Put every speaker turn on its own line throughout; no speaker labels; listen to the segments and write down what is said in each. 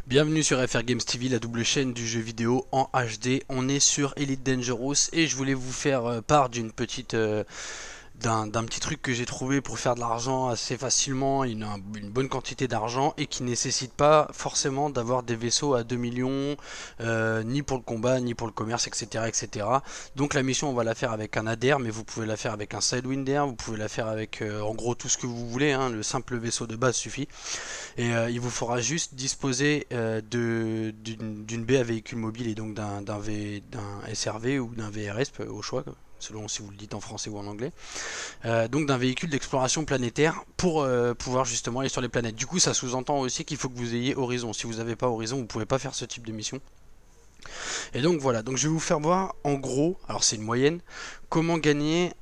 Bienvenue sur FR Games TV, la double chaîne du jeu vidéo en HD. On est sur Elite Dangerous et je voulais vous faire part d'une petite d'un petit truc que j'ai trouvé pour faire de l'argent assez facilement, une bonne quantité d'argent et qui nécessite pas forcément d'avoir des vaisseaux à 2 millions, ni pour le combat, ni pour le commerce, etc., etc. Donc la mission on va la faire avec un ADR, mais vous pouvez la faire avec un Sidewinder, vous pouvez la faire avec en gros tout ce que vous voulez, hein, le simple vaisseau de base suffit. Et il vous faudra juste disposer d'une baie à véhicule mobile et donc d'un SRV ou d'un VRS au choix, selon si vous le dites en français ou en anglais. Donc d'un véhicule d'exploration planétaire pour pouvoir justement aller sur les planètes. Du coup, ça sous-entend aussi qu'il faut que vous ayez Horizon. Si vous n'avez pas Horizon, vous ne pouvez pas faire ce type de mission. Et donc voilà, donc je vais vous faire voir en gros, alors c'est une moyenne, comment gagner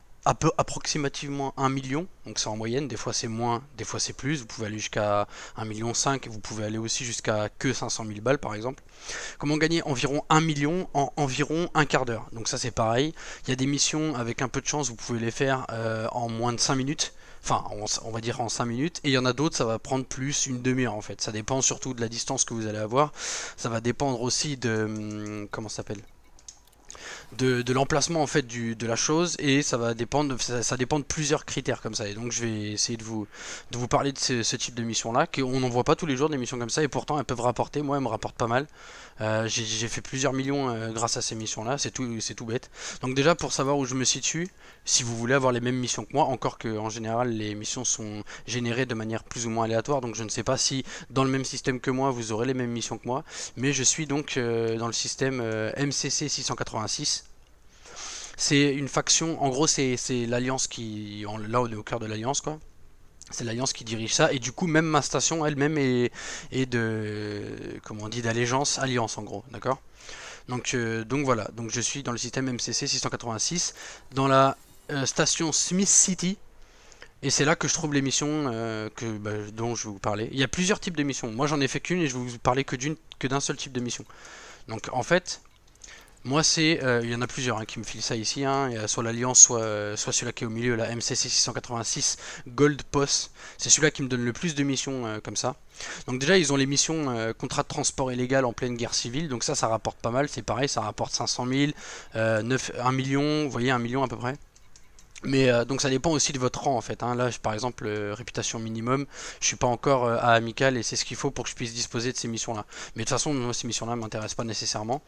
approximativement 1 million, donc c'est en moyenne, des fois c'est moins, des fois c'est plus, vous pouvez aller jusqu'à 1,5 million, vous pouvez aller aussi jusqu'à que 500 000 balles par exemple. Comment gagner environ 1 million en environ un quart d'heure. Donc ça c'est pareil, il y a des missions avec un peu de chance, vous pouvez les faire en moins de 5 minutes. Enfin, on va dire en 5 minutes. Et il y en a d'autres, ça va prendre plus une demi-heure en fait. Ça dépend surtout de la distance que vous allez avoir. Ça va dépendre aussi de... comment ça s'appelle, de l'emplacement en fait de la chose, et ça va dépendre ça dépend de plusieurs critères comme ça. Et donc je vais essayer de vous parler de ce type de mission là, qu'on n'en voit pas tous les jours des missions comme ça, et pourtant elles peuvent rapporter. Moi elles me rapportent pas mal. J'ai fait plusieurs millions grâce à ces missions là, c'est tout bête. Donc déjà, pour savoir où je me situe, si vous voulez avoir les mêmes missions que moi, encore que en général les missions sont générées de manière plus ou moins aléatoire, donc je ne sais pas si dans le même système que moi vous aurez les mêmes missions que moi, mais je suis donc dans le système MCC 686. C'est une faction, en gros c'est l'alliance là on est au cœur de l'alliance quoi. C'est l'alliance qui dirige ça, et du coup même ma station elle-même est de, comment on dit, d'allégeance alliance en gros, d'accord. Donc voilà, donc je suis dans le système MCC 686, dans la station Smith City, et c'est là que je trouve les missions dont je vais vous parler. Il y a plusieurs types de missions, moi j'en ai fait qu'une et je vais vous parler que d'un seul type de mission. Donc en fait, moi, il y en a plusieurs qui me filent ça ici, hein. Il y a soit l'Alliance, soit celui-là qui est au milieu, la MCC 686 Gold Post. C'est celui-là qui me donne le plus de missions comme ça. Donc déjà, ils ont les missions contrat de transport illégal en pleine guerre civile. Donc ça rapporte pas mal. C'est pareil, ça rapporte 500 000, 1 million, vous voyez, 1 million à peu près. Mais donc ça dépend aussi de votre rang en fait, hein. Là par exemple, réputation minimum, je suis pas encore à amical, et c'est ce qu'il faut pour que je puisse disposer de ces missions là. Mais de toute façon moi ces missions là m'intéressent pas nécessairement.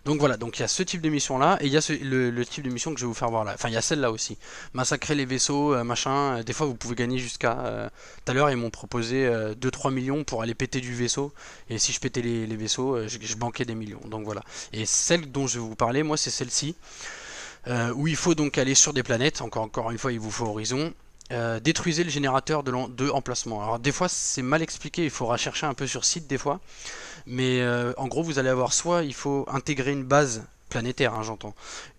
Donc voilà, donc il y a ce type de mission là, et il y a le type de mission que je vais vous faire voir là. Enfin il y a celle là aussi. Massacrer les vaisseaux, machin, des fois vous pouvez gagner jusqu'à... tout à l'heure ils m'ont proposé 2-3 millions pour aller péter du vaisseau. Et si je pétais les vaisseaux, je banquais des millions. Donc voilà. Et celle dont je vais vous parler, moi c'est celle-ci, où il faut donc aller sur des planètes. Encore une fois, il vous faut Horizon. Détruisez le générateur de emplacement. Alors des fois c'est mal expliqué, il faut rechercher un peu sur site des fois. Mais en gros, vous allez avoir, soit il faut intégrer une base planétaire, hein, j'entends,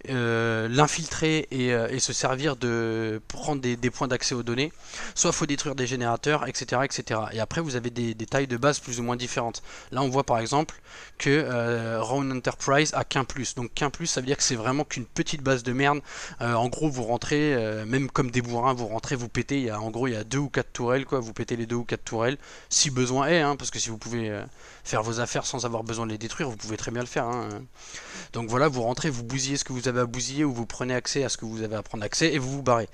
l'infiltrer et se servir de prendre des points d'accès aux données, soit il faut détruire des générateurs, etc., etc. Et après, vous avez des tailles de base plus ou moins différentes. Là, on voit par exemple que Round Enterprise a qu'un plus. Donc qu'un plus, ça veut dire que c'est vraiment qu'une petite base de merde. En gros, vous rentrez, même comme des bourrins, vous rentrez, vous pétez. En gros, il y a 2 ou 4 tourelles, quoi. Vous pétez les 2 ou 4 tourelles, si besoin est, hein, parce que si vous pouvez faire vos affaires sans avoir besoin de les détruire, vous pouvez très bien le faire, hein. Donc voilà, vous rentrez, vous bousillez ce que vous avez à bousiller, ou vous prenez accès à ce que vous avez à prendre accès, et vous vous barrez.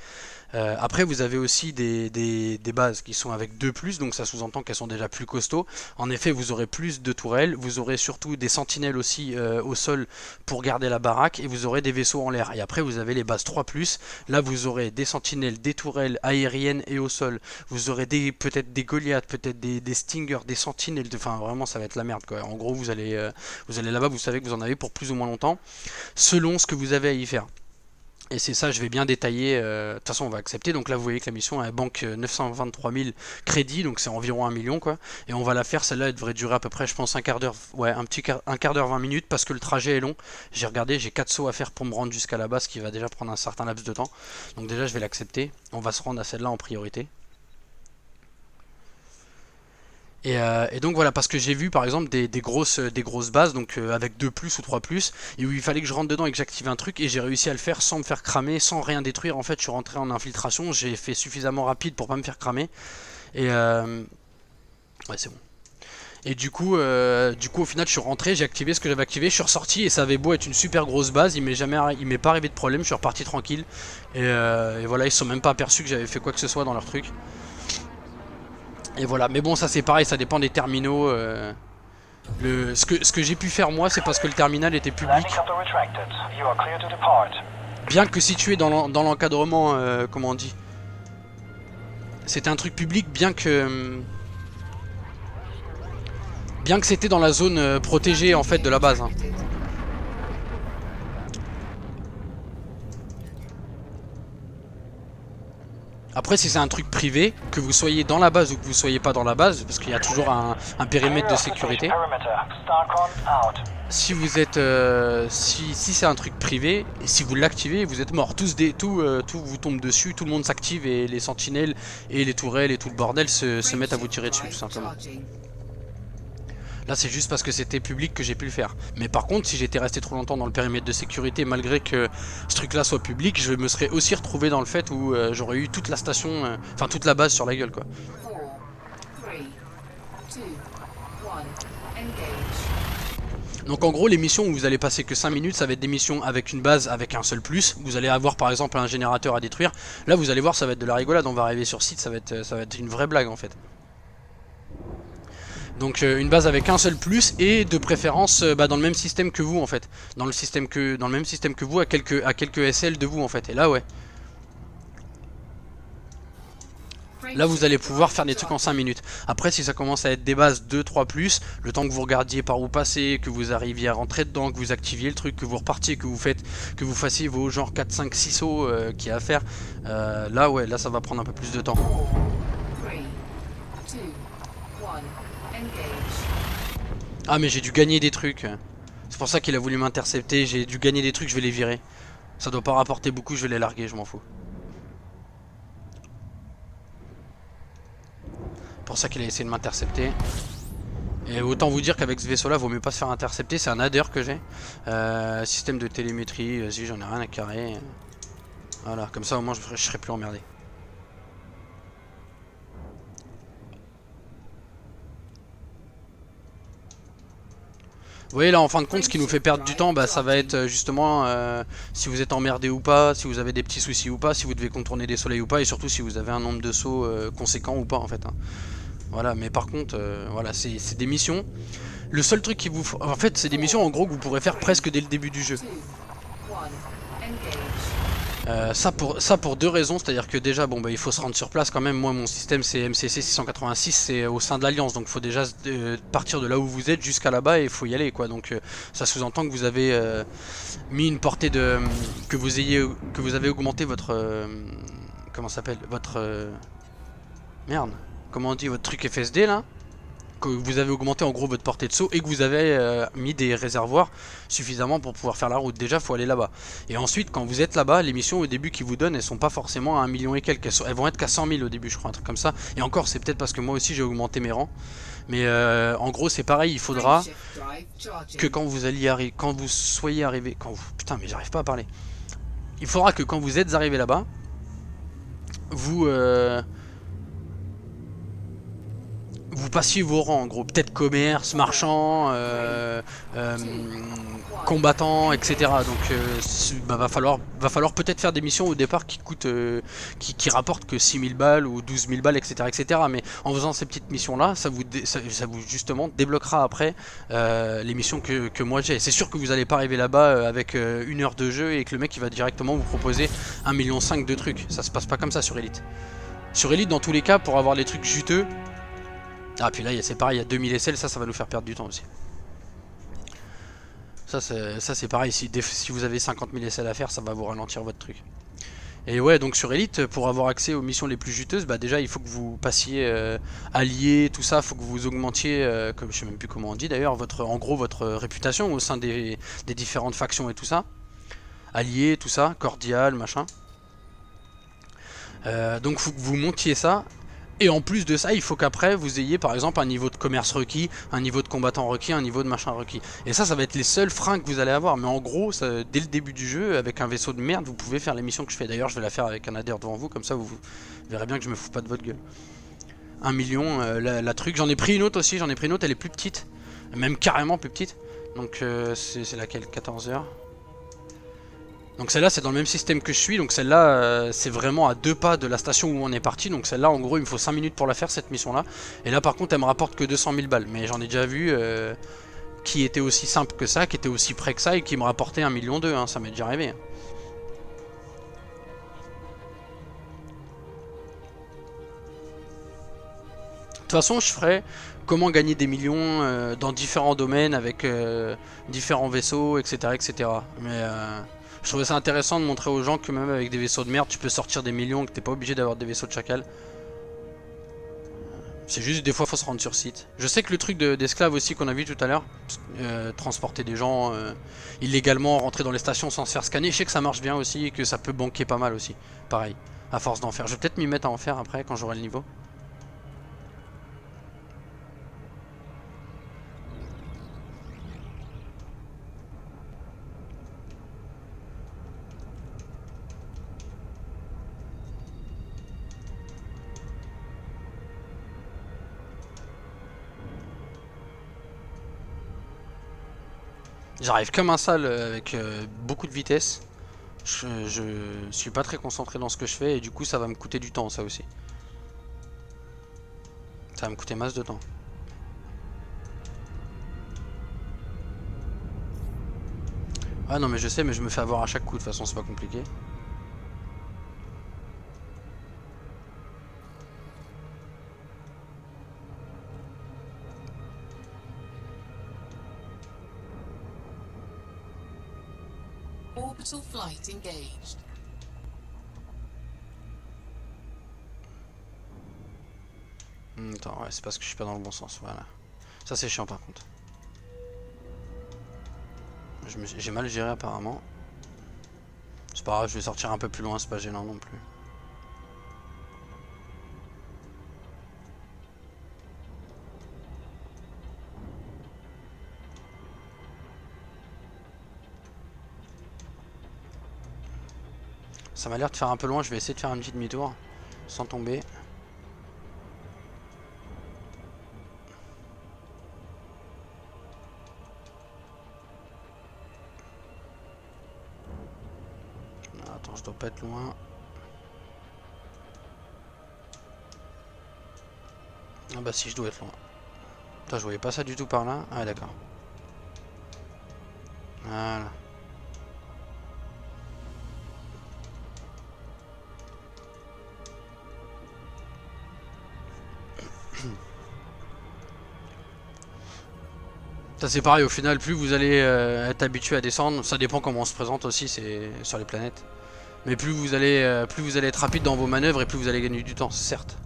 Après, vous avez aussi des bases qui sont avec 2 plus, donc ça sous-entend qu'elles sont déjà plus costauds. En effet, vous aurez plus de tourelles, vous aurez surtout des sentinelles aussi au sol pour garder la baraque, et vous aurez des vaisseaux en l'air. Et après, vous avez les bases 3 plus. Là, vous aurez des sentinelles, des tourelles aériennes et au sol. Vous aurez peut-être des Goliaths, peut-être des Stingers, des sentinelles. Enfin, vraiment, ça va être la merde, quoi. En gros, vous allez là-bas, vous savez que vous en avez pour plus ou moins longtemps, selon ce que vous avez à y faire. Et c'est ça, je vais bien détailler. De toute façon, on va accepter. Donc là, vous voyez que la mission, elle banque 923 000 crédits, donc c'est environ 1 million, quoi. Et on va la faire. Celle-là, elle devrait durer à peu près, je pense, un quart d'heure. Ouais, un quart d'heure, 20 minutes, parce que le trajet est long. J'ai regardé, j'ai 4 sauts à faire pour me rendre jusqu'à là-bas, ce qui va déjà prendre un certain laps de temps. Donc déjà, je vais l'accepter. On va se rendre à celle-là en priorité. Et donc voilà, parce que j'ai vu par exemple des grosses bases, donc avec 2 plus ou 3 plus, et où il fallait que je rentre dedans et que j'active un truc, et j'ai réussi à le faire sans me faire cramer, sans rien détruire. En fait, je suis rentré en infiltration, j'ai fait suffisamment rapide pour pas me faire cramer. Et ouais, c'est bon. Et du coup au final je suis rentré, j'ai activé ce que j'avais activé, je suis ressorti et ça avait beau être une super grosse base, il m'est pas arrivé de problème, je suis reparti tranquille. Et voilà, ils se sont même pas aperçus que j'avais fait quoi que ce soit dans leur truc. Et voilà, mais bon ça c'est pareil, ça dépend des terminaux. Ce que j'ai pu faire moi, c'est parce que le terminal était public. Bien que situé dans l'encadrement, comment on dit, c'était un truc public, bien que c'était dans la zone protégée en fait de la base. Hein. Après si c'est un truc privé, que vous soyez dans la base ou que vous soyez pas dans la base, parce qu'il y a toujours un périmètre de sécurité. Si vous êtes, si c'est un truc privé, et si vous l'activez, vous êtes mort. Tout vous tombe dessus, tout le monde s'active et les sentinelles et les tourelles et tout le bordel se mettent à vous tirer dessus tout simplement. Là c'est juste parce que c'était public que j'ai pu le faire. Mais par contre si j'étais resté trop longtemps dans le périmètre de sécurité malgré que ce truc là soit public, je me serais aussi retrouvé dans le fait où j'aurais eu toute la station, enfin toute la base sur la gueule quoi. Donc en gros les missions où vous allez passer que 5 minutes, ça va être des missions avec une base avec un seul plus. Vous allez avoir par exemple un générateur à détruire. Là vous allez voir ça va être de la rigolade, on va arriver sur site, ça va être une vraie blague en fait. Donc une base avec un seul plus et de préférence dans le même système que vous en fait. Dans le même système que vous à quelques SL de vous en fait. Et là ouais. Là vous allez pouvoir faire des trucs en 5 minutes. Après si ça commence à être des bases 2-3 plus, le temps que vous regardiez par où passer, que vous arriviez à rentrer dedans, que vous activiez le truc, que vous repartiez, que vous fassiez vos genre 4, 5, 6 sauts qu'il y a à faire, là ouais, là ça va prendre un peu plus de temps. Ah mais j'ai dû gagner des trucs. C'est pour ça qu'il a voulu m'intercepter. J'ai dû gagner des trucs, je vais les virer. Ça doit pas rapporter beaucoup, je vais les larguer, je m'en fous. Pour ça qu'il a essayé de m'intercepter. Et autant vous dire qu'avec ce vaisseau là, vaut mieux pas se faire intercepter. C'est un adder que j'ai. Système de télémétrie, si j'en ai rien à carrer. Voilà, comme ça au moins je serai plus emmerdé. Vous voyez là en fin de compte ce qui nous fait perdre du temps bah, ça va être justement si vous êtes emmerdé ou pas, si vous avez des petits soucis ou pas, si vous devez contourner des soleils ou pas et surtout si vous avez un nombre de sauts conséquent ou pas en fait. Hein. Voilà mais par contre voilà c'est des missions. Le seul truc qui vous faut... En fait c'est des missions en gros que vous pourrez faire presque dès le début du jeu. Ça pour deux raisons, c'est-à-dire que déjà bon bah il faut se rendre sur place quand même. Moi mon système c'est MCC 686, c'est au sein de l'Alliance, donc il faut déjà partir de là où vous êtes jusqu'à là-bas et il faut y aller quoi. Donc ça sous-entend que vous avez mis une portée de que vous avez augmenté votre comment ça s'appelle votre merde comment on dit votre truc FSD là. Que vous avez augmenté en gros votre portée de saut et que vous avez mis des réservoirs suffisamment pour pouvoir faire la route. Déjà il faut aller là-bas. Et ensuite quand vous êtes là-bas, les missions au début qu'ils vous donnent elles sont pas forcément à 1 million et quelques, elles vont être qu'à 100 000 au début je crois, un truc comme ça. Et encore c'est peut-être parce que moi aussi j'ai augmenté mes rangs. Mais en gros c'est pareil, il faudra que quand vous alliez quand vous soyez arrivé, putain mais j'arrive pas à parler. Il faudra que quand vous êtes arrivé là-bas, vous passiez vos rangs en gros, peut-être commerce, marchand, combattant, etc. Donc va falloir peut-être faire des missions au départ qui coûtent, qui rapportent que 6000 balles ou 12 000 balles, etc. Mais en faisant ces petites missions là, ça vous justement débloquera après les missions que moi j'ai. C'est sûr que vous n'allez pas arriver là-bas avec 1 heure de jeu et que le mec il va directement vous proposer 1,5 million de trucs. Ça se passe pas comme ça sur Elite. Sur Elite dans tous les cas pour avoir les trucs juteux. Ah puis là c'est pareil, il y a 2000 SL, ça va nous faire perdre du temps aussi. Ça c'est pareil, si vous avez 50 000 SL à faire, ça va vous ralentir votre truc. Et ouais, donc sur Elite, pour avoir accès aux missions les plus juteuses, bah déjà il faut que vous passiez allié, tout ça, il faut que vous augmentiez, comme je sais même plus comment on dit d'ailleurs, en gros votre réputation au sein des différentes factions et tout ça. Allié, tout ça, cordial, machin. Donc il faut que vous montiez ça. Et en plus de ça, il faut qu'après vous ayez par exemple un niveau de commerce requis, un niveau de combattant requis, un niveau de machin requis. Et ça va être les seuls freins que vous allez avoir. Mais en gros, dès le début du jeu, avec un vaisseau de merde, vous pouvez faire les missions que je fais. D'ailleurs, je vais la faire avec un adder devant vous, comme ça vous verrez bien que je me fous pas de votre gueule. 1 million la truc. J'en ai pris une autre aussi, j'en ai pris une autre, elle est plus petite. Même carrément plus petite. Donc c'est laquelle, 14 heures. Donc celle-là c'est dans le même système que je suis. Donc celle-là c'est vraiment à 2 pas de la station où on est parti. Donc celle-là en gros il me faut 5 minutes pour la faire cette mission là. Et là par contre elle me rapporte que 200 000 balles. Mais j'en ai déjà vu qui était aussi simple que ça, qui était aussi près que ça et qui me rapportait 1,2 million hein. Ça m'est déjà arrivé. De toute façon, je ferai comment gagner des millions dans différents domaines avec différents vaisseaux, etc. etc. Mais je trouvais ça intéressant de montrer aux gens que même avec des vaisseaux de merde, tu peux sortir des millions, que t'es pas obligé d'avoir des vaisseaux de chacal. C'est juste des fois faut se rendre sur site. Je sais que le truc d'esclaves aussi qu'on a vu tout à l'heure, transporter des gens illégalement, rentrer dans les stations sans se faire scanner, je sais que ça marche bien aussi et que ça peut banquer pas mal aussi. Pareil, à force d'en faire. Je vais peut-être m'y mettre à en faire après quand j'aurai le niveau. J'arrive comme un sale avec beaucoup de vitesse. Je suis pas très concentré dans ce que je fais et du coup ça va me coûter du temps ça aussi. Ça va me coûter masse de temps. Ah non mais je sais mais je me fais avoir à chaque coup de toute façon c'est pas compliqué.
Orbital flight engaged.
Attends ouais c'est parce que je suis pas dans le bon sens, voilà. Ça c'est chiant par contre. J'ai mal géré apparemment. C'est pas grave, je vais sortir un peu plus loin, c'est pas gênant non plus. Ça m'a l'air de faire un peu loin, je vais essayer de faire un petit demi-tour sans tomber. Attends, je dois pas être loin. Ah bah si, je dois être loin. Putain, je voyais pas ça du tout par là. Ah d'accord. Voilà. Ça c'est pareil, au final, plus vous allez être habitué à descendre, ça dépend comment on se présente aussi, c'est sur les planètes. Mais plus vous allez être rapide dans vos manœuvres et plus vous allez gagner du temps, certes.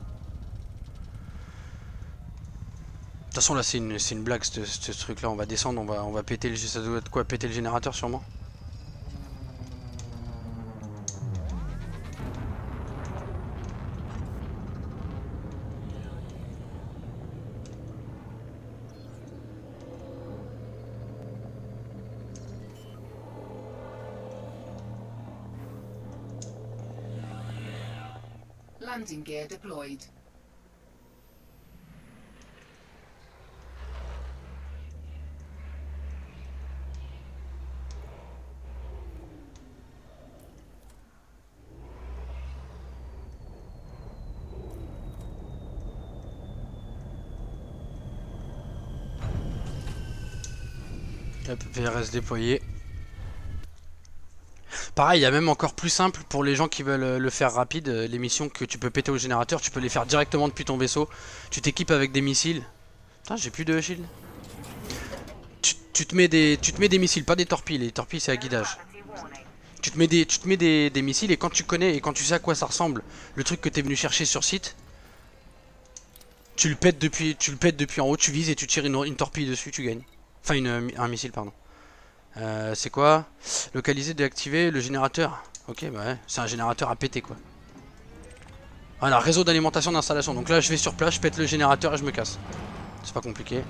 De toute façon là c'est une blague ce truc là, on va descendre, on va péter le, ça doit être quoi, péter le générateur sûrement.
Landing gear deployed.
Hop, VRS déployé. Pareil, il y a même encore plus simple pour les gens qui veulent le faire rapide. Les missions que tu peux péter au générateur, tu peux les faire directement depuis ton vaisseau. Tu t'équipes avec des missiles. Putain, j'ai plus de shield. Tu te mets des missiles, pas des torpilles. Les torpilles, c'est à guidage. Tu te mets des missiles et quand tu connais et quand tu sais à quoi ça ressemble, le truc que t'es venu chercher sur site, tu le pètes depuis en haut, tu vises et tu tires une torpille dessus, tu gagnes. Enfin, un missile, pardon. C'est quoi? Localiser, déactiver le générateur. Ok, bah ouais, c'est un générateur à péter quoi. Voilà, réseau d'alimentation d'installation. Donc là, je vais sur place, je pète le générateur et je me casse. C'est pas compliqué.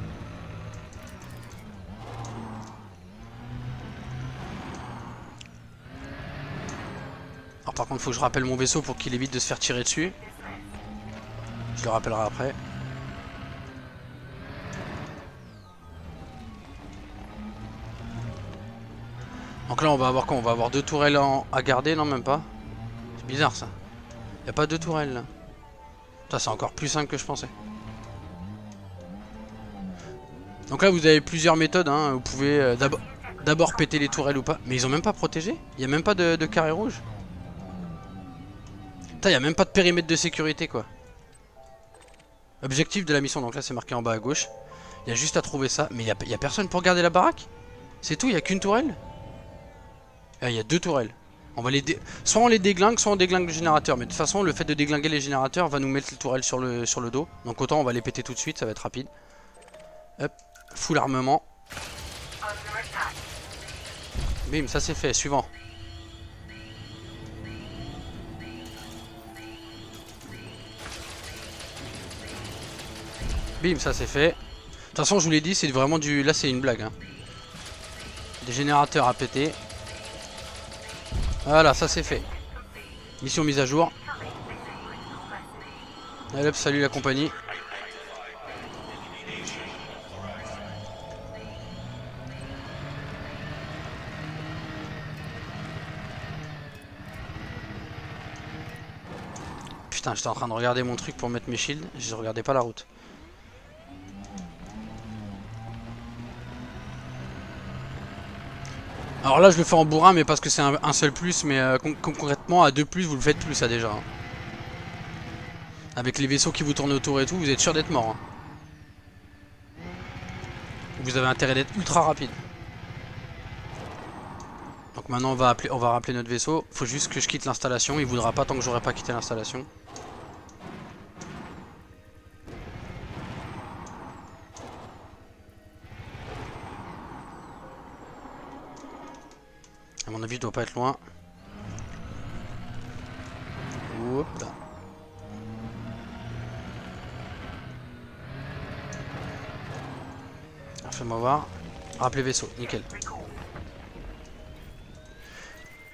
Alors par contre, faut que je rappelle mon vaisseau pour qu'il évite de se faire tirer dessus. le rappellerai après. Donc là on va avoir quoi? On va avoir 2 tourelles à garder, non même pas. C'est bizarre ça. Y a pas 2 tourelles là. Ça c'est encore plus simple que je pensais. Donc là vous avez plusieurs méthodes, hein. Vous pouvez d'abord péter les tourelles ou pas. Mais ils ont même pas protégé. Il y a même pas de carré rouge. Putain, y a même pas de périmètre de sécurité quoi. Objectif de la mission, donc là c'est marqué en bas à gauche. Il y a juste à trouver ça. Mais y a personne pour garder la baraque. C'est tout, y a qu'une tourelle. Ah, il y a 2 tourelles. On va soit on les déglingue, soit on déglingue le générateur. Mais de toute façon, le fait de déglinguer les générateurs va nous mettre les tourelles sur le dos. Donc autant on va les péter tout de suite, ça va être rapide. Hop, full armement. Bim, ça c'est fait. Suivant. Bim, ça c'est fait. De toute façon, je vous l'ai dit, c'est vraiment du... Là, c'est une blague. Hein. Des générateurs à péter. Voilà, ça c'est fait. Mission mise à jour. Allez hop, salut la compagnie. Putain, j'étais en train de regarder mon truc pour mettre mes shields. Je regardais pas la route. Alors là je le fais en bourrin mais parce que c'est un seul plus, mais concrètement à 2 plus vous le faites plus ça déjà. Hein. Avec les vaisseaux qui vous tournent autour et tout, vous êtes sûr d'être mort. Hein. Vous avez intérêt d'être ultra rapide. Donc maintenant on va rappeler notre vaisseau. Faut juste que je quitte l'installation, il voudra pas tant que j'aurai pas quitté l'installation. À mon avis, je dois pas être loin. Hop là. Fais-moi voir. Rappeler vaisseau, nickel.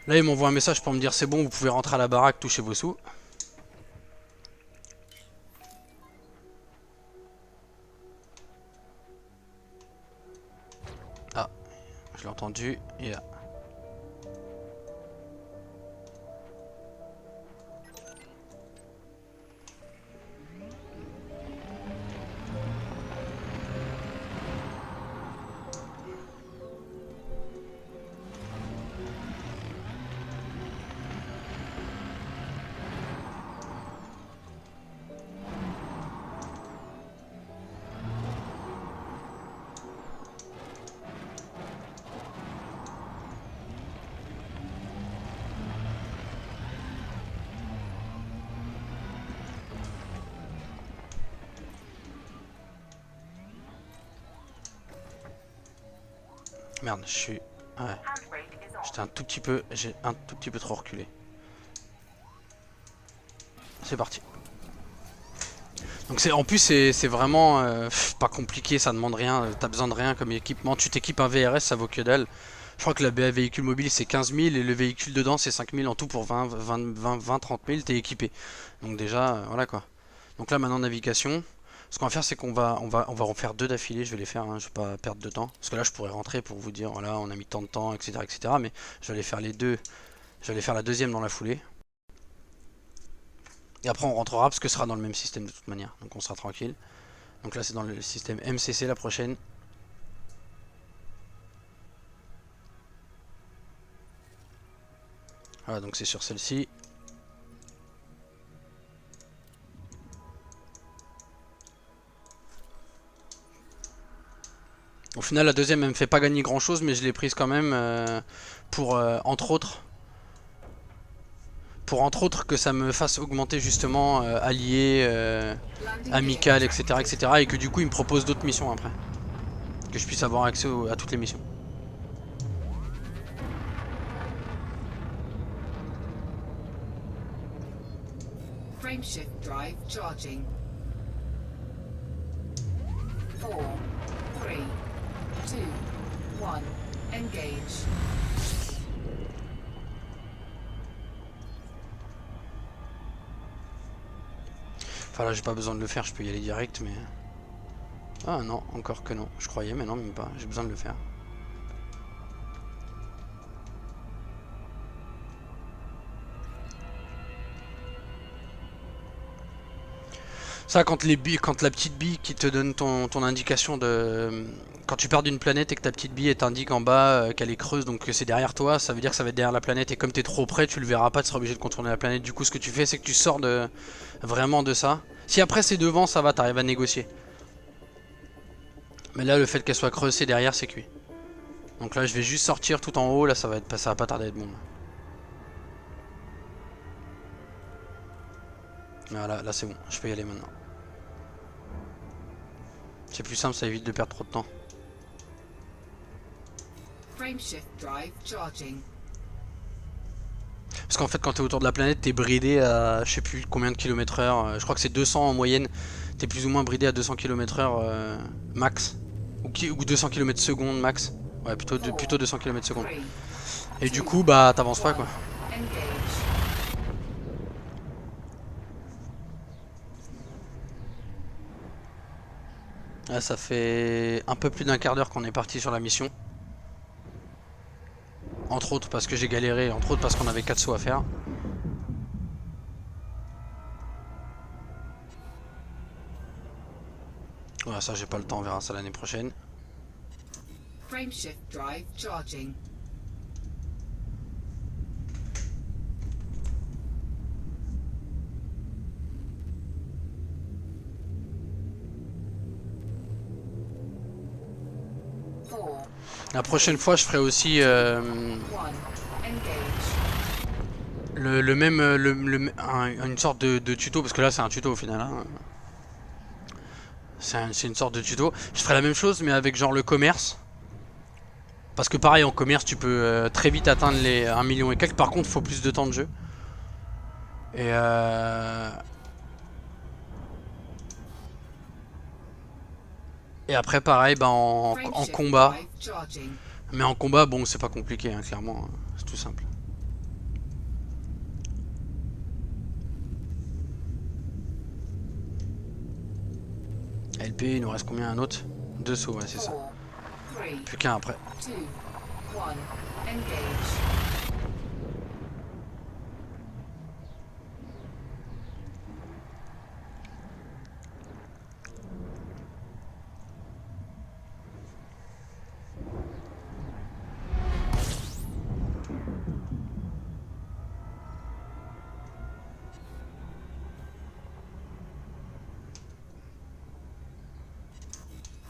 Là, il m'envoie un message pour me dire c'est bon, vous pouvez rentrer à la baraque, toucher vos sous. Ah, je l'ai entendu. Il est là. Merde, je suis... Ouais. J'étais un tout petit peu... J'ai un tout petit peu trop reculé. C'est parti. Donc en plus c'est vraiment pas compliqué, ça demande rien, t'as besoin de rien comme équipement. Tu t'équipes un VRS, ça vaut que dalle. Je crois que le véhicule mobile c'est 15 000 et le véhicule dedans c'est 5 000 en tout pour 20, 30 000 t'es équipé. Donc déjà, voilà quoi. Donc là maintenant navigation. Ce qu'on va faire c'est qu'on va en faire 2 d'affilée, je vais les faire, hein, je vais pas perdre de temps. Parce que là je pourrais rentrer pour vous dire voilà on a mis tant de temps, etc. etc. Mais je vais aller faire les deux, je vais aller faire la deuxième dans la foulée. Et après on rentrera parce que ce sera dans le même système de toute manière. Donc on sera tranquille. Donc là c'est dans le système MCC la prochaine. Voilà donc c'est sur celle-ci. Au final la deuxième elle me fait pas gagner grand chose mais je l'ai prise quand même pour entre autres que ça me fasse augmenter justement allié, amical, etc., etc. Et que du coup il me propose d'autres missions après. Que je puisse avoir accès à toutes les missions.
Frameshift drive charging. 4, 3, 2, 1, engage.
Enfin là j'ai pas besoin de le faire, je peux y aller direct mais... Ah non, encore que non. Je croyais mais non même pas, j'ai besoin de le faire. Ça quand quand la petite bille qui te donne ton indication de... Quand tu pars d'une planète et que ta petite bille t'indique en bas qu'elle est creuse, donc que c'est derrière toi, ça veut dire que ça va être derrière la planète et comme t'es trop près tu le verras pas, tu seras obligé de contourner la planète. Du coup ce que tu fais c'est que tu sors vraiment de ça. Si après c'est devant ça va, t'arrives à négocier. Mais là le fait qu'elle soit creuse c'est derrière, c'est cuit. Donc là je vais juste sortir tout en haut, là ça va pas tarder à être bon. Voilà, là c'est bon, je peux y aller maintenant. C'est plus simple, ça évite de perdre trop de temps.
Frameshift drive charging.
Parce qu'en fait quand t'es autour de la planète t'es bridé à je sais plus combien de kilomètres heure, je crois que c'est 200 en moyenne. T'es plus ou moins bridé à 200 km/h max. Ou 200 km secondes max. Ouais plutôt 200 km secondes. Et du coup bah t'avances pas quoi. Là ça fait un peu plus d'un quart d'heure qu'on est parti sur la mission. Entre autres parce que j'ai galéré, entre autres parce qu'on avait 4 sauts à faire. Voilà, ça j'ai pas le temps, on verra ça l'année prochaine.
Frameshift drive charging.
La prochaine fois je ferai aussi le même une sorte de tuto, parce que là c'est un tuto au final hein. C'est une sorte de tuto. Je ferai la même chose mais avec genre le commerce. Parce que pareil en commerce tu peux très vite atteindre les 1 million et quelques. Par contre il faut plus de temps de jeu. Et après pareil bah, en combat. Mais en combat bon c'est pas compliqué hein, clairement. C'est tout simple. LP, il nous reste combien un autre? 2 sauts, ouais, c'est ça. Plus qu'un après.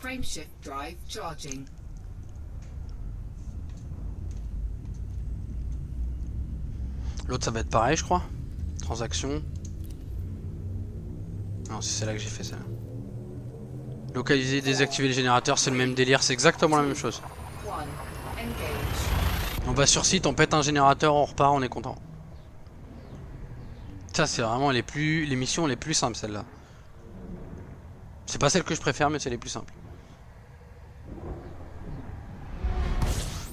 Frameshift drive charging.
L'autre ça va être pareil je crois. Transaction. Non c'est celle-là que j'ai fait ça. Localiser, désactiver le générateur, c'est le même délire, c'est exactement la même chose. On va sur site, on pète un générateur, on repart, on est content. Ça c'est vraiment les missions les plus simples celle-là. C'est pas celle que je préfère mais c'est les plus simples.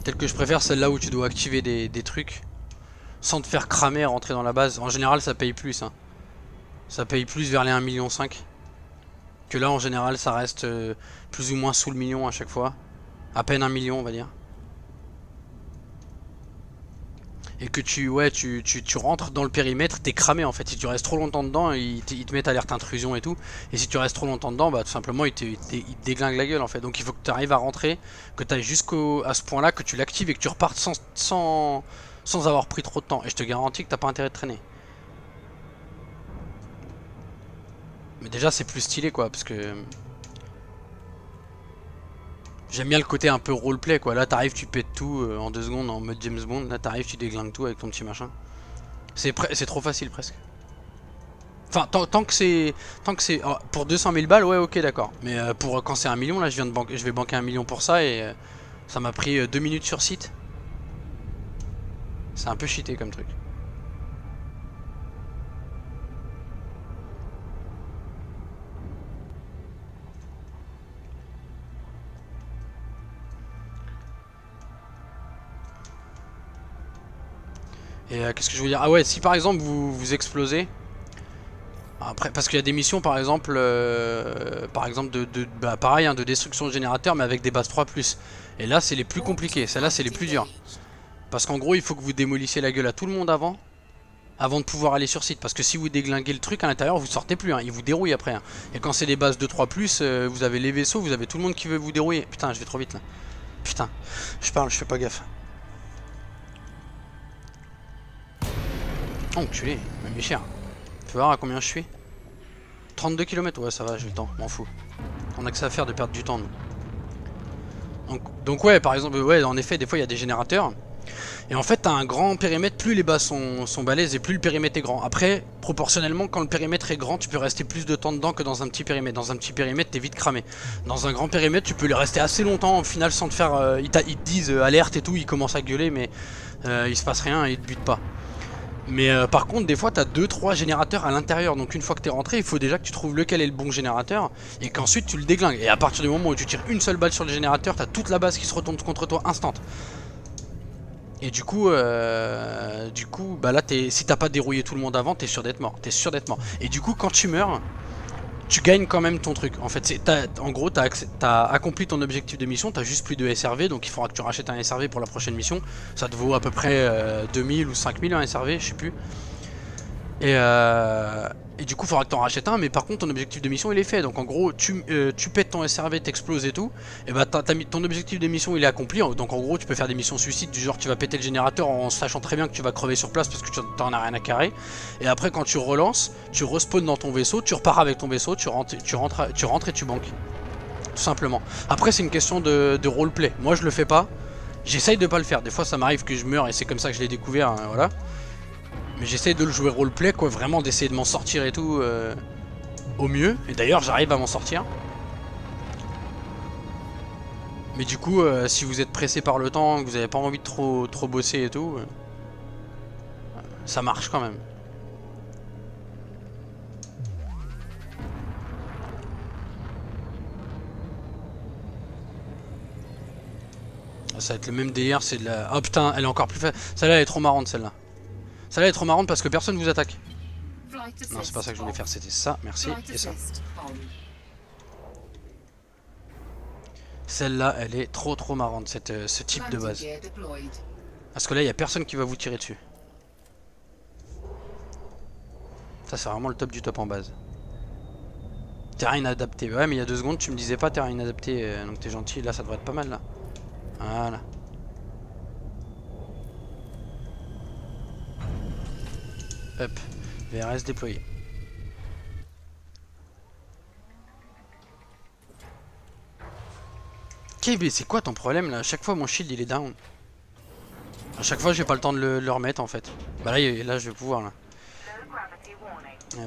Telle que je préfère celle-là où tu dois activer des trucs sans te faire cramer à rentrer dans la base. En général ça paye plus hein. Ça paye plus vers les 1,5 million. Que là en général ça reste plus ou moins sous le million à chaque fois. À peine 1 million on va dire. Et que tu rentres dans le périmètre, t'es cramé en fait. Si tu restes trop longtemps dedans, ils te mettent alerte intrusion et tout. Et si tu restes trop longtemps dedans, bah tout simplement ils te déglinguent la gueule en fait. Donc il faut que tu arrives à rentrer, que tu ailles jusqu'à ce point là, que tu l'actives et que tu repartes sans avoir pris trop de temps. Et je te garantis que t'as pas intérêt de traîner. Mais déjà c'est plus stylé quoi, parce que... J'aime bien le côté un peu roleplay quoi. Là t'arrives, tu pètes tout en 2 secondes en mode James Bond. Là t'arrives, tu déglingues tout avec ton petit machin. C'est trop facile presque. Enfin tant que c'est... Oh, pour 200 000 balles ouais ok d'accord. Mais pour quand c'est 1 million là je vais banquer 1 million pour ça. Et ça m'a pris 2 minutes sur site. C'est un peu cheaté comme truc. Et qu'est-ce que je veux dire? Ah ouais, si par exemple vous explosez, Après, parce qu'il y a des missions par exemple bah, pareil, hein, de destruction de générateur, mais avec des bases 3+. Et là, c'est les plus compliqués. Celles-là, c'est les plus dures. Parce qu'en gros, il faut que vous démolissiez la gueule à tout le monde avant de pouvoir aller sur site. Parce que si vous déglinguez le truc à l'intérieur, vous sortez plus. Hein, ils vous dérouillent après. Hein. Et quand c'est des bases de 3+, vous avez les vaisseaux, vous avez tout le monde qui veut vous dérouiller. Putain, je vais trop vite là. Putain, je parle, je fais pas gaffe. Oh, enculé, il m'a mis cher. Tu peux voir à combien je suis? 32 km, ouais, ça va, j'ai le temps, m'en fous. On a que ça à faire de perdre du temps, nous. Donc ouais, par exemple, ouais, en effet, des fois il y a des générateurs. Et en fait, t'as un grand périmètre, plus les bases sont balèzes et plus le périmètre est grand. Après, proportionnellement, quand le périmètre est grand, tu peux rester plus de temps dedans que dans un petit périmètre. Dans un petit périmètre, t'es vite cramé. Dans un grand périmètre, tu peux rester assez longtemps, au final, sans te faire... ils te disent alerte et tout, ils commencent à gueuler, mais il se passe rien et ils te butent pas. Mais par contre, des fois, t'as 2-3 générateurs à l'intérieur. Donc une fois que t'es rentré, il faut déjà que tu trouves lequel est le bon générateur et qu'ensuite tu le déglingues. Et à partir du moment où tu tires une seule balle sur le générateur, t'as toute la base qui se retourne contre toi instant. Et du coup, bah là, si t'as pas dérouillé tout le monde avant, t'es sûr d'être mort. T'es sûr d'être mort. Et du coup, quand tu meurs, tu gagnes quand même ton truc. En fait, en gros, t'as accompli ton objectif de mission, t'as juste plus de SRV, donc il faudra que tu rachètes un SRV pour la prochaine mission. Ça te vaut à peu près 2000 ou 5000 un SRV, je sais plus. Et du coup, il faudra que tu en rachètes un, mais par contre, ton objectif de mission il est fait. Donc en gros, tu pètes ton SRV, t'exploses et tout. Et bah, ton objectif de mission il est accompli. Donc en gros, tu peux faire des missions suicides du genre tu vas péter le générateur en sachant très bien que tu vas crever sur place parce que tu t'en as rien à carrer. Et après, quand tu relances, tu respawns dans ton vaisseau, tu repars avec ton vaisseau, tu rentres et tu banques. Tout simplement. Après, c'est une question de roleplay. Moi, je le fais pas. J'essaye de pas le faire. Des fois, ça m'arrive que je meurs et c'est comme ça que je l'ai découvert. Hein, voilà. Mais j'essaye de le jouer roleplay, quoi, vraiment d'essayer de m'en sortir et tout au mieux. Et d'ailleurs, j'arrive à m'en sortir. Mais du coup, si vous êtes pressé par le temps, que vous n'avez pas envie de trop bosser et tout, ça marche quand même. Ça va être le même délire, c'est de la... Oh putain, elle est encore plus facile. Celle-là, elle est trop marrante, celle-là. Celle-là est trop marrante parce que personne vous attaque. Non, c'est pas ça que je voulais faire, c'était ça, merci, et ça. Celle-là, elle est trop marrante, ce type de base. Parce que là, il n'y a personne qui va vous tirer dessus. Ça, c'est vraiment le top du top en base. Terrain inadapté. Ouais, mais il y a 2 secondes, tu me disais pas terrain inadapté, donc t'es gentil. Là, ça devrait être pas mal, là. Voilà. Hop, VRS déployé. Ok, mais c'est quoi ton problème là? À chaque fois mon shield il est down. À chaque fois j'ai pas le temps de le remettre en fait. Bah là je vais pouvoir là.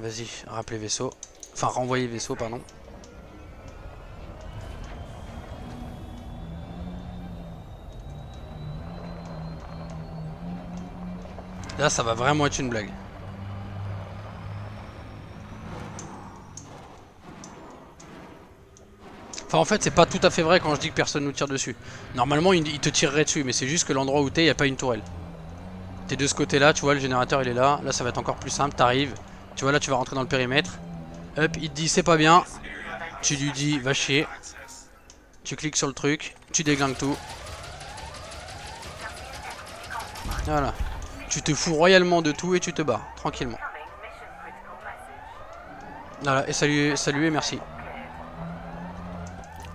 Vas-y, rappeler vaisseau. Enfin renvoyer vaisseau pardon. Là ça va vraiment être une blague. Enfin en fait c'est pas tout à fait vrai quand je dis que personne nous tire dessus. Normalement il te tirerait dessus mais c'est juste que l'endroit où t'es y a pas une tourelle. T'es de ce côté là, tu vois le générateur il est là. Là ça va être encore plus simple, t'arrives. Tu vois là tu vas rentrer dans le périmètre. Hop il te dit c'est pas bien. Tu lui dis va chier. Tu cliques sur le truc, tu déglingues tout. Voilà. Tu te fous royalement de tout et tu te bats tranquillement. Voilà et salut et merci.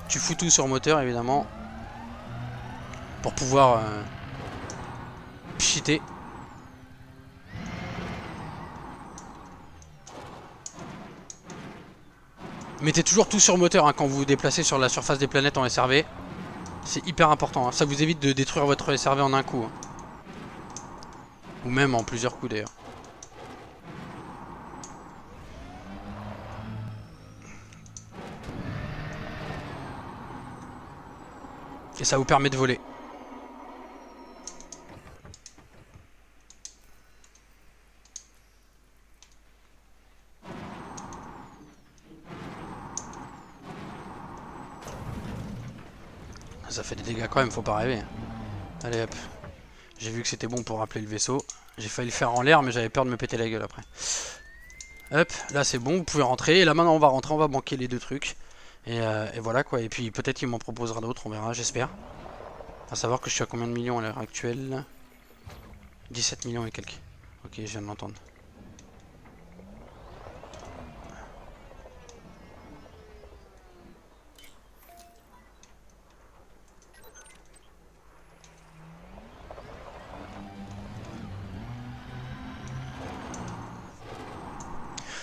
Tu fous tout sur moteur évidemment pour pouvoir cheater. Mettez toujours tout sur moteur hein, quand vous vous déplacez sur la surface des planètes en SRV. C'est hyper important, hein. Ça vous évite de détruire votre SRV en un coup. Hein. Ou même en plusieurs coups d'ailleurs. Et ça vous permet de voler. Ça fait des dégâts quand même, faut pas rêver. Allez hop. J'ai vu que c'était bon pour rappeler le vaisseau. J'ai failli le faire en l'air mais j'avais peur de me péter la gueule après. Hop, là c'est bon, vous pouvez rentrer. Et là maintenant on va rentrer, on va banquer les deux trucs. Et voilà quoi. Et puis peut-être qu'il m'en proposera d'autres, on verra, j'espère. À savoir que je suis à combien de millions à l'heure actuelle? 17 millions et quelques. Ok, je viens de l'entendre.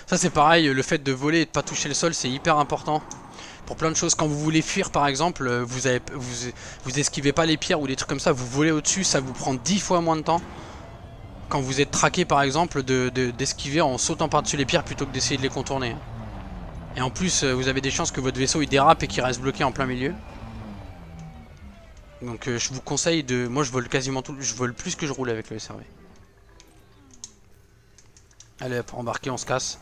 Ça c'est pareil, le fait de voler et de pas toucher le sol c'est hyper important. Pour plein de choses, quand vous voulez fuir par exemple, vous esquivez pas les pierres ou des trucs comme ça, vous volez au-dessus, ça vous prend 10 fois moins de temps. Quand vous êtes traqué par exemple, d'esquiver en sautant par-dessus les pierres plutôt que d'essayer de les contourner. Et en plus, vous avez des chances que votre vaisseau il dérape et qu'il reste bloqué en plein milieu. Donc je vous conseille de... Moi je vole quasiment tout, je vole plus que je roule avec le SRV. Allez hop, embarqué, on se casse.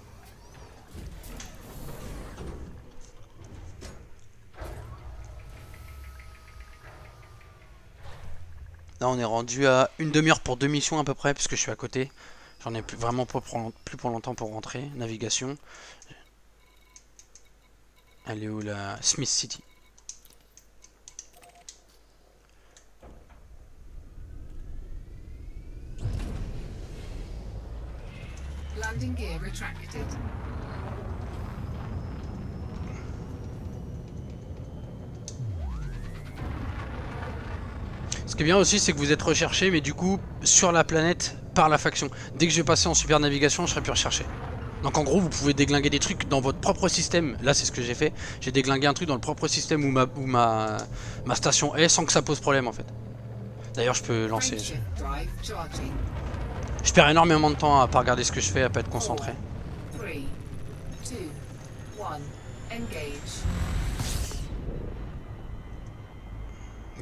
Là on est rendu à une demi-heure pour deux missions à peu près, puisque je suis à côté. J'en ai plus, vraiment pas plus pour longtemps pour rentrer. Navigation. Elle est où la Smith City?
Landing gear retracted.
Ce qui est bien aussi, c'est que vous êtes recherché, mais du coup, sur la planète, par la faction. Dès que je vais passer en super navigation, je serai plus recherché. Donc en gros, vous pouvez déglinguer des trucs dans votre propre système. Là, c'est ce que j'ai fait. J'ai déglingué un truc dans le propre système où ma station est, sans que ça pose problème en fait. D'ailleurs, je peux lancer.
Frameshift drive charging.
Je perds énormément de temps à pas regarder ce que je fais, à pas être concentré.
4, 3, 2, 1. Engage.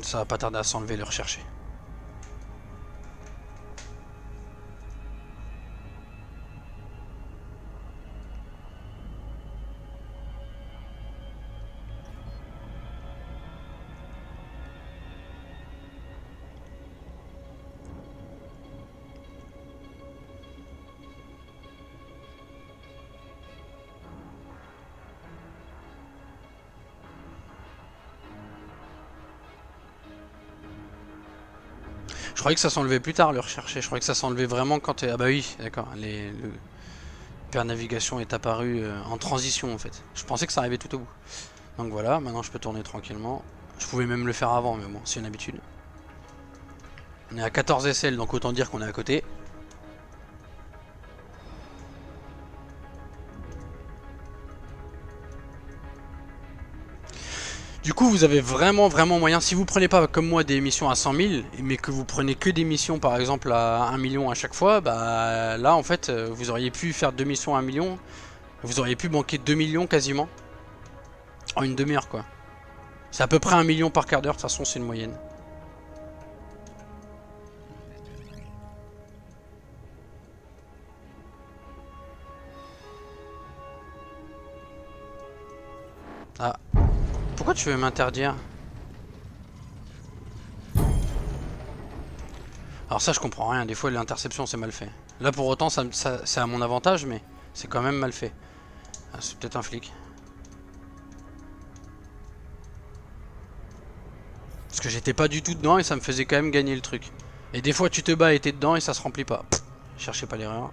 Ça va pas tarder à s'enlever, le rechercher. Je croyais que ça s'enlevait plus tard, le rechercher. Je croyais que ça s'enlevait vraiment quand... Ah bah oui, d'accord. Le hyper navigation est apparu en transition en fait. Je pensais que ça arrivait tout au bout. Donc voilà, maintenant je peux tourner tranquillement. Je pouvais même le faire avant, mais bon, c'est une habitude. On est à 14 SL, donc autant dire qu'on est à côté. Du coup, vous avez vraiment moyen, si vous prenez pas comme moi des missions à 100 000, mais que vous prenez que des missions par exemple à 1 million à chaque fois, bah là en fait, vous auriez pu faire deux missions à 1 million, vous auriez pu banquer 2 millions quasiment, en une demi-heure quoi. C'est à peu près 1 million par quart d'heure, de toute façon c'est une moyenne. Ah, pourquoi tu veux m'interdire? Alors ça je comprends rien, des fois l'interception c'est mal fait. Là pour autant c'est à mon avantage mais c'est quand même mal fait. Ah, c'est peut-être un flic. Parce que j'étais pas du tout dedans et ça me faisait quand même gagner le truc. Et des fois tu te bats et t'es dedans et ça se remplit pas. Pff, cherchez pas l'erreur.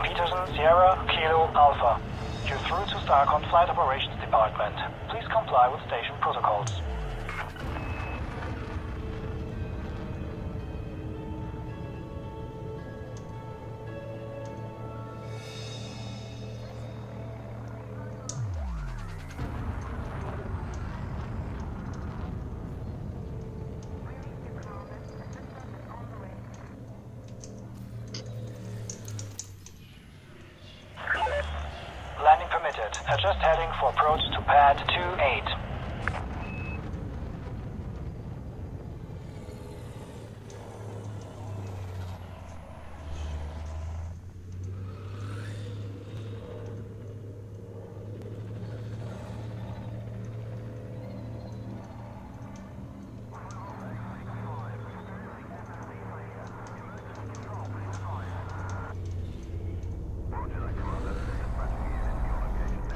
Peterson, Sierra, Kilo, Alpha. You're through to Starcon Flight Operations Department. Please comply with station protocols. Landing permitted. Adjust heading for approach to pad 28.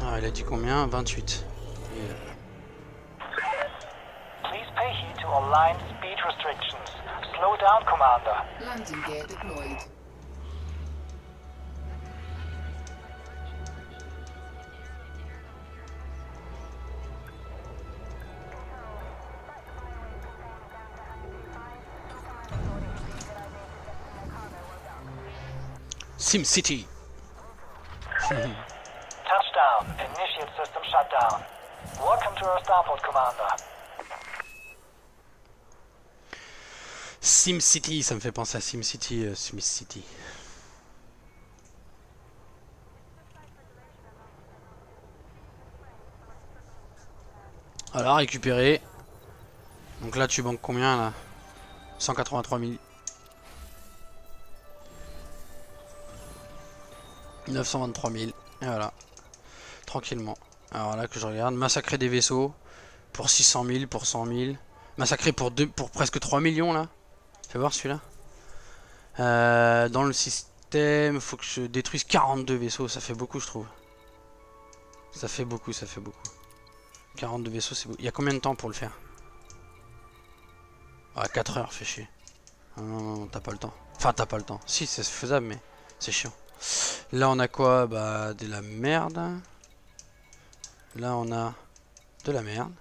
Ah, il a dit combien? 28.
Please pay heed to aligned speed restrictions. Slow down, Commander.
Landing gear deployed.
SimCity.
Touchdown. Initiate system shutdown. Welcome to our starport, Commander.
SimCity, ça me fait penser à SimCity, Smith City. Alors, récupérer. Donc là, tu banques combien là? 183 000. 923 000. Et voilà. Tranquillement. Alors là que je regarde. Massacrer des vaisseaux. Pour 600 000, pour 100 000. Massacrer pour presque 3 millions là. Fais voir celui-là. Dans le système, faut que je détruise 42 vaisseaux. Ça fait beaucoup, je trouve. Ça fait beaucoup, ça fait beaucoup. 42 vaisseaux, c'est beaucoup. Il y a combien de temps pour le faire? Ah, 4 heures, fait chier. Non, non, non, t'as pas le temps. Enfin, t'as pas le temps. Si, c'est faisable, mais c'est chiant. Là, on a quoi? Bah, de la merde. Là, on a de la merde.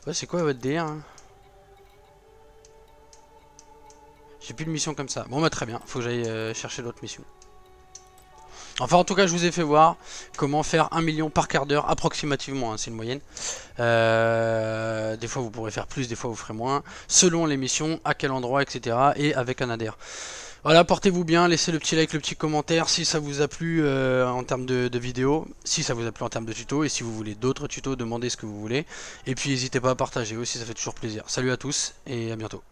Ouais, c'est quoi votre délire hein? J'ai plus de mission comme ça. Bon, bah, très bien. Faut que j'aille chercher d'autres missions. Enfin, en tout cas, je vous ai fait voir comment faire 1 million par quart d'heure, approximativement, hein, c'est une moyenne. Des fois, vous pourrez faire plus, des fois, vous ferez moins, selon les missions, à quel endroit, etc. Et avec un adhère. Voilà, portez-vous bien, laissez le petit like, le petit commentaire si ça vous a plu en termes de vidéo, si ça vous a plu en termes de tuto, et si vous voulez d'autres tutos, demandez ce que vous voulez. Et puis, n'hésitez pas à partager aussi, ça fait toujours plaisir. Salut à tous, et à bientôt.